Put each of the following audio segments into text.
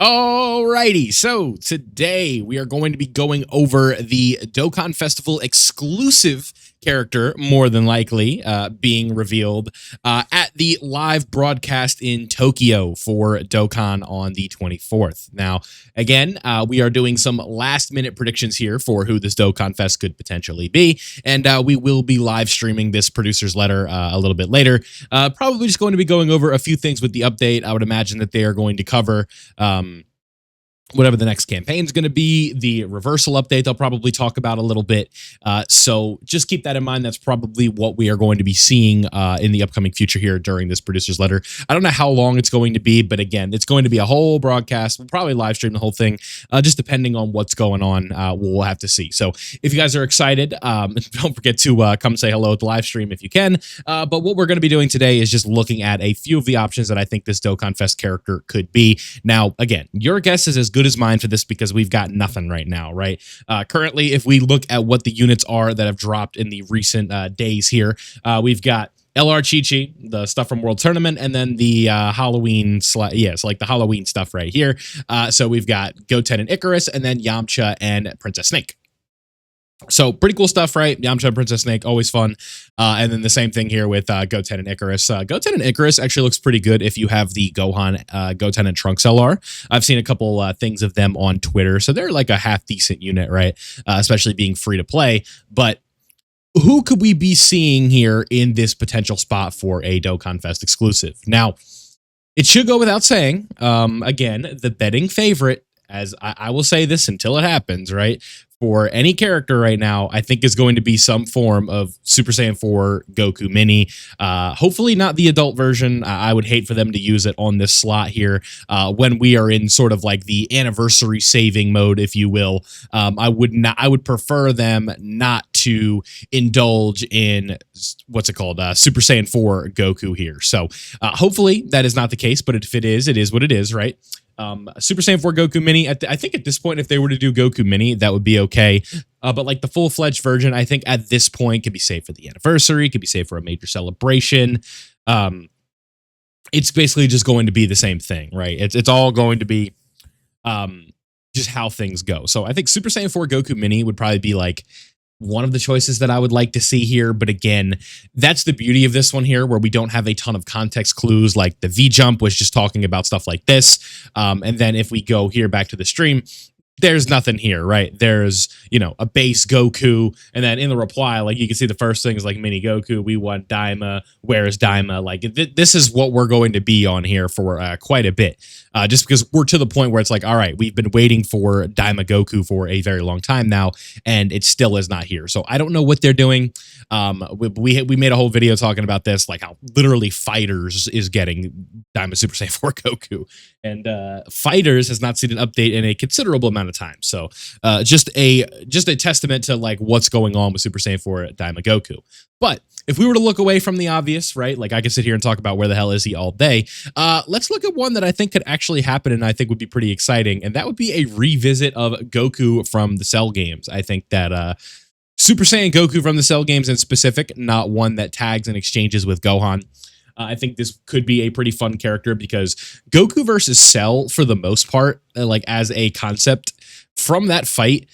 Alrighty, so today we are going to be going over the Dokkan Festival exclusive character, more than likely, being revealed at the live broadcast in Tokyo for Dokkan on the 24th. Now, again, we are doing some last minute predictions here for who this Dokkan Fest could potentially be, and we will be live streaming this producer's letter a little bit later. Probably just going to be going over a few things with the update. I would imagine that they are going to cover whatever the next campaign is going to be, the reversal update they'll probably talk about a little bit. So just keep that in mind. That's probably what we are going to be seeing in the upcoming future here during this producer's letter. I don't know how long it's going to be, but again, it's going to be a whole broadcast. We'll probably live stream the whole thing, just depending on what's going on. We'll have to see. So if you guys are excited, don't forget to come say hello at the live stream if you can. But what we're going to be doing today is just looking at a few of the options that I think this Dokkan Fest character could be. Now, again, your guess is as good as mine for this because we've got nothing right now, right? Currently, if we look at what the units are that have dropped in the recent days here, we've got LR Chi-Chi, the stuff from World Tournament, and then the Halloween, like the Halloween stuff right here. So we've got Goten and Icarus, and then Yamcha and Princess Snake. So pretty cool stuff, right? Yamcha and Princess Snake, always fun. And then the same thing here with Goten and Icarus. Goten and Icarus actually looks pretty good if you have the Goten and Trunks LR. I've seen a couple things of them on Twitter, so they're like a half decent unit, right? Especially being free to play. But who could we be seeing here in this potential spot for a Dokkan Fest exclusive? Now, it should go without saying, again, the betting favorite, as I will say this until it happens, right? For any character right now, I think is going to be some form of Super Saiyan 4 Goku Mini. Hopefully not the adult version. I would hate for them to use it on this slot here when we are in sort of like the anniversary saving mode, if you will. I would prefer them not to indulge in what's it called, Super Saiyan 4 Goku here. So hopefully that is not the case, but if it is what it is, right? Super Saiyan 4 Goku Mini, I think at this point, if they were to do Goku Mini, that would be okay. But like the full-fledged version, I think at this point could be saved for the anniversary, could be saved for a major celebration. It's basically just going to be the same thing, right? It's all going to be just how things go. So I think Super Saiyan 4 Goku Mini would probably be like one of the choices that I would like to see here. But again, that's the beauty of this one here, where we don't have a ton of context clues. Like the V-Jump was just talking about stuff like this. And then if we go here back to the stream, there's nothing here, right? There's, a base Goku. And then in the reply, like you can see the first thing is like mini Goku. We want Daima. Where is Daima? Like this is what we're going to be on here for quite a bit. Just because we're to the point where it's like, all right, we've been waiting for Daima Goku for a very long time now, and it still is not here. So I don't know what they're doing. We made a whole video talking about this, like how literally Fighters is getting Daima Super Saiyan 4 Goku. And Fighters has not seen an update in a considerable amount of time. So just a testament to like what's going on with Super Saiyan 4 Daima Goku. But if we were to look away from the obvious, right? Like I could sit here and talk about where the hell is he all day. Let's look at one that I think could actually happen and I think would be pretty exciting. And that would be a revisit of Goku from the Cell games. I think that Super Saiyan Goku from the Cell games in specific, not one that tags and exchanges with Gohan. I think this could be a pretty fun character because Goku versus Cell, for the most part, like as a concept, from that fight,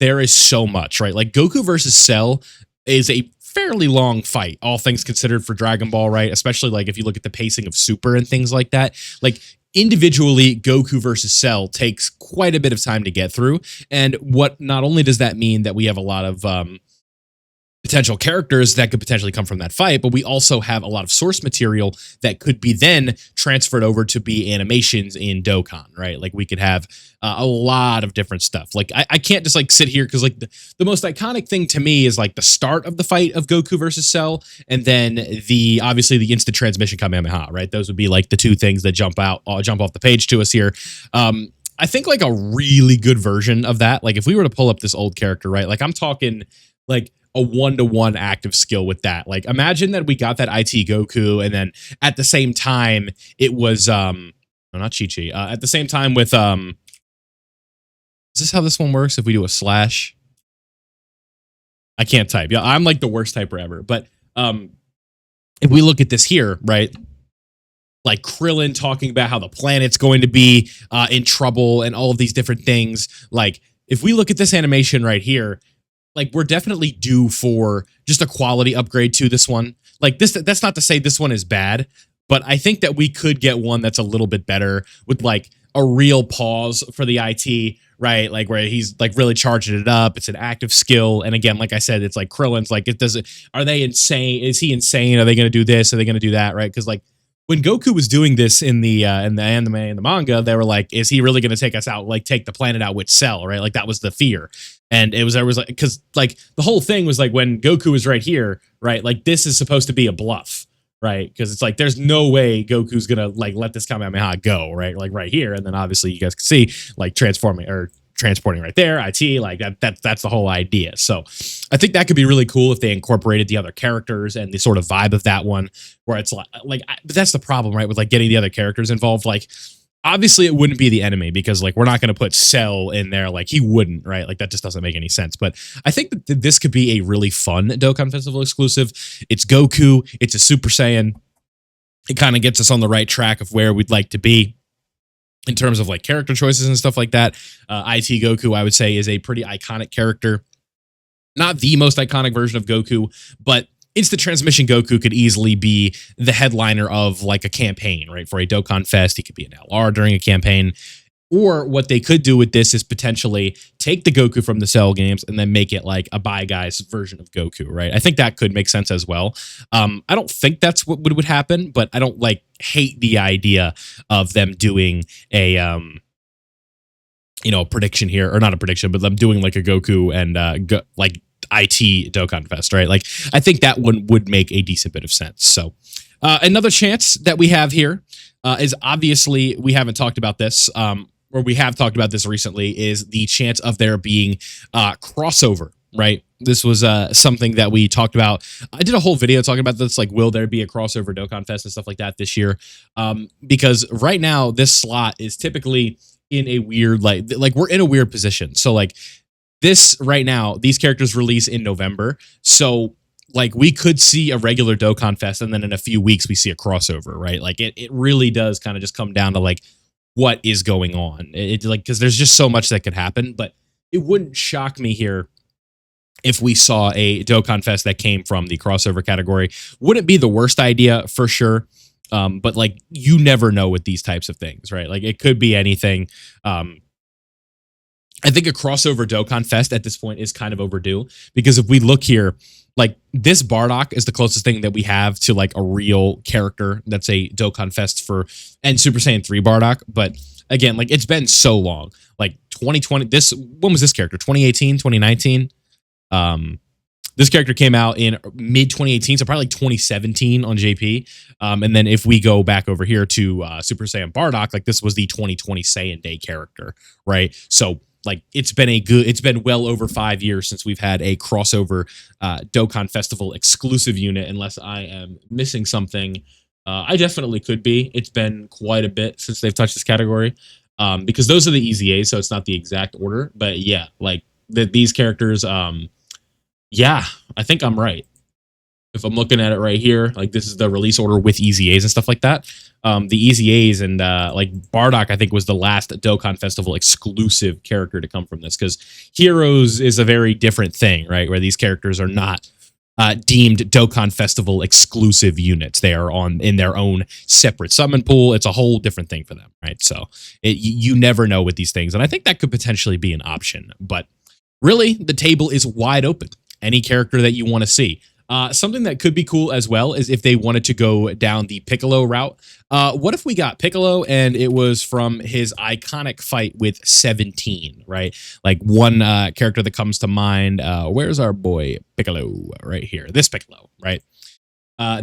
there is so much, right? Like Goku versus Cell is a fairly long fight, all things considered, for Dragon Ball, right? Especially like if you look at the pacing of Super and things like that. Like individually, Goku versus Cell takes quite a bit of time to get through. And what not only does that mean that we have a lot of potential characters that could potentially come from that fight, but we also have a lot of source material that could be then transferred over to be animations in Dokkan, right? Like we could have a lot of different stuff. Like I can't just like sit here because like the most iconic thing to me is like the start of the fight of Goku versus Cell, and then obviously the instant transmission Kamehameha, right? Those would be like the two things that jump off the page to us here. I think like a really good version of that, like if we were to pull up this old character, right? Like I'm talking like a 1-to-1 active skill with that. Like imagine that we got that IT Goku, and then at the same time it was no, not Chi-Chi. At the same time with is this how this one works? If we do a slash, I can't type. Yeah, I'm like the worst typer ever. But if we look at this here, right? like Krillin talking about how the planet's going to be in trouble and all of these different things. Like, if we look at this animation right here, like we're definitely due for just a quality upgrade to this one. Like this, that's not to say this one is bad, but I think that we could get one that's a little bit better with like a real pause for the IT, right? Like where he's like really charging it up. It's an active skill. And again, like I said, it's like Krillin's like, it doesn't, are they insane? Is he insane? Are they going to do this? Are they going to do that? Right. Cause like when Goku was doing this in the anime and the manga, they were like, is he really going to take us out? Like take the planet out with Cell, right? Like that was the fear. And there was like, cause like the whole thing was like when Goku was right here, right? Like this is supposed to be a bluff, right? Because it's like there's no way Goku's gonna like let this Kamehameha go, right? Like right here, and then obviously you guys can see like transporting right there, IT, like that's the whole idea. So I think that could be really cool if they incorporated the other characters and the sort of vibe of that one, where it's like but that's the problem, right? With like getting the other characters involved, like. Obviously, it wouldn't be the enemy because, like, we're not going to put Cell in there. Like, he wouldn't, right? Like, that just doesn't make any sense. But I think that this could be a really fun Dokkan Festival exclusive. It's Goku. It's a Super Saiyan. It kind of gets us on the right track of where we'd like to be in terms of, like, character choices and stuff like that. IT Goku, I would say, is a pretty iconic character. Not the most iconic version of Goku, but Instant Transmission Goku could easily be the headliner of like a campaign, right? For a Dokkan Fest, he could be an LR during a campaign. Or what they could do with this is potentially take the Goku from the Cell games and then make it like a Bye Guys version of Goku, right? I think that could make sense as well. I don't think that's what would happen, but I don't like hate the idea of them doing a prediction here, or not a prediction, but them doing like a Goku and like IT Dokkan Fest, right? Like, I think that one would make a decent bit of sense. So, another chance that we have here is obviously we haven't talked about this, or we have talked about this recently, is the chance of there being crossover, right? This was something that we talked about. I did a whole video talking about this, like, will there be a crossover Dokkan Fest and stuff like that this year? Because right now, this slot is typically in a weird, like we're in a weird position. So, like, this right now, these characters release in November. So like we could see a regular Dokkan Fest and then in a few weeks we see a crossover, right? Like it really does kind of just come down to like what is going on. It like, because there's just so much that could happen, but it wouldn't shock me here if we saw a Dokkan Fest that came from the crossover category. Wouldn't be the worst idea for sure. But like you never know with these types of things, right? Like it could be anything. I think a crossover Dokkan Fest at this point is kind of overdue, because if we look here, like this Bardock is the closest thing that we have to like a real character that's a Dokkan Fest for, and Super Saiyan 3 Bardock. But again, like it's been so long, like 2020, when was this character? 2018, 2019. This character came out in mid 2018, so probably like 2017 on JP. And then if we go back over here to Super Saiyan Bardock, like this was the 2020 Saiyan Day character, right? So like it's been well over 5 years since we've had a crossover Dokkan Festival exclusive unit, unless I am missing something. I definitely could be. It's been quite a bit since they've touched this category, because those are the easy A's, so it's not the exact order. But yeah, like these characters, yeah, I think I'm right. If I'm looking at it right here, like this is the release order with Easy A's and stuff like that. The Easy A's and like Bardock, I think, was the last Dokkan Festival exclusive character to come from this, because Heroes is a very different thing, right? Where these characters are not deemed Dokkan Festival exclusive units. They are in their own separate summon pool. It's a whole different thing for them, right? So you never know with these things. And I think that could potentially be an option. But really, the table is wide open. Any character that you want to see. Something that could be cool as well is if they wanted to go down the Piccolo route. What if we got Piccolo and it was from his iconic fight with 17, right? Like one character that comes to mind. Where's our boy Piccolo? Right here. This Piccolo, right?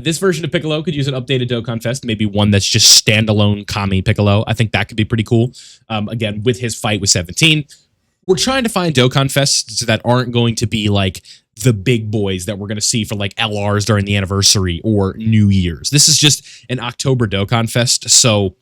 This version of Piccolo could use an updated Dokkan Fest, maybe one that's just standalone Kami Piccolo. I think that could be pretty cool. Again, with his fight with 17. We're trying to find Dokkan Fests that aren't going to be like the big boys that we're going to see for like LRs during the anniversary or New Year's. This is just an October Dokkan Fest. So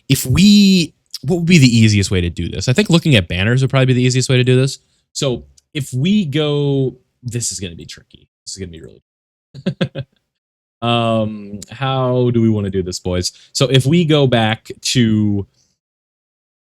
what would be the easiest way to do this? I think looking at banners would probably be the easiest way to do this. So if we go, this is going to be tricky. This is going to be really How do we want to do this, boys? So if we go back to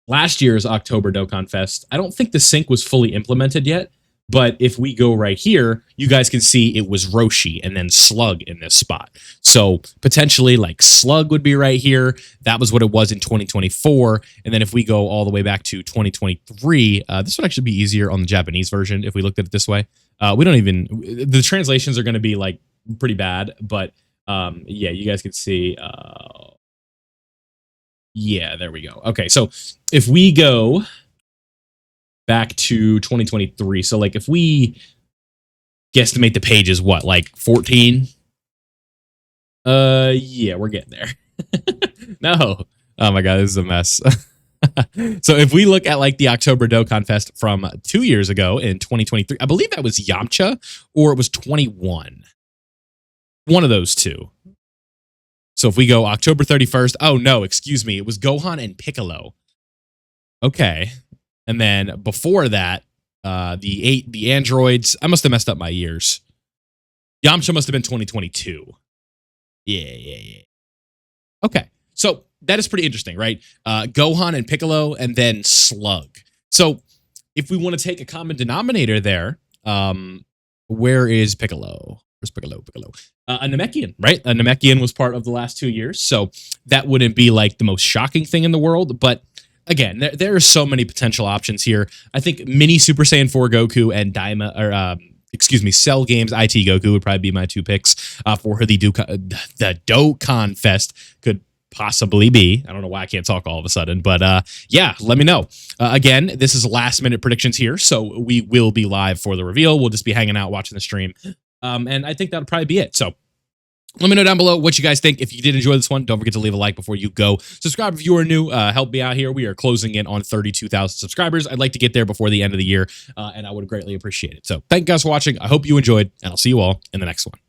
last year's October Dokkan Fest, I don't think the sync was fully implemented yet. But if we go right here, you guys can see it was Roshi and then Slug in this spot. So potentially like Slug would be right here. That was what it was in 2024. And then if we go all the way back to 2023, this would actually be easier on the Japanese version if we looked at it this way. We don't even, the translations are going to be like pretty bad. But yeah, you guys can see. Yeah, there we go. Okay, so if we go back to 2023. So like if we guesstimate the page is what, like 14? Yeah, we're getting there. No. Oh my god, this is a mess. So if we look at like the October Dokkan Fest from 2 years ago in 2023, I believe that was Yamcha or it was 21. One of those two. So if we go October 31st, oh no, excuse me, it was Gohan and Piccolo. Okay. And then before that, the androids, I must have messed up my years. Yamcha must have been 2022. Yeah. Okay. So that is pretty interesting, right? Gohan and Piccolo and then Slug. So if we want to take a common denominator there, where is Piccolo? Where's Piccolo? A Namekian, right? A Namekian was part of the last 2 years. So that wouldn't be like the most shocking thing in the world, but again, there are so many potential options here. I think mini Super Saiyan 4 Goku and Daima, or excuse me, Cell Games IT Goku would probably be my two picks for the Dokkan Fest. Could possibly be. I don't know why I can't talk all of a sudden, but yeah, let me know. Again, this is last minute predictions here, so we will be live for the reveal. We'll just be hanging out watching the stream, and I think that'll probably be it. So let me know down below what you guys think. If you did enjoy this one, don't forget to leave a like before you go. Subscribe if you are new. Help me out here. We are closing in on 32,000 subscribers. I'd like to get there before the end of the year, and I would greatly appreciate it. So thank you guys for watching. I hope you enjoyed, and I'll see you all in the next one.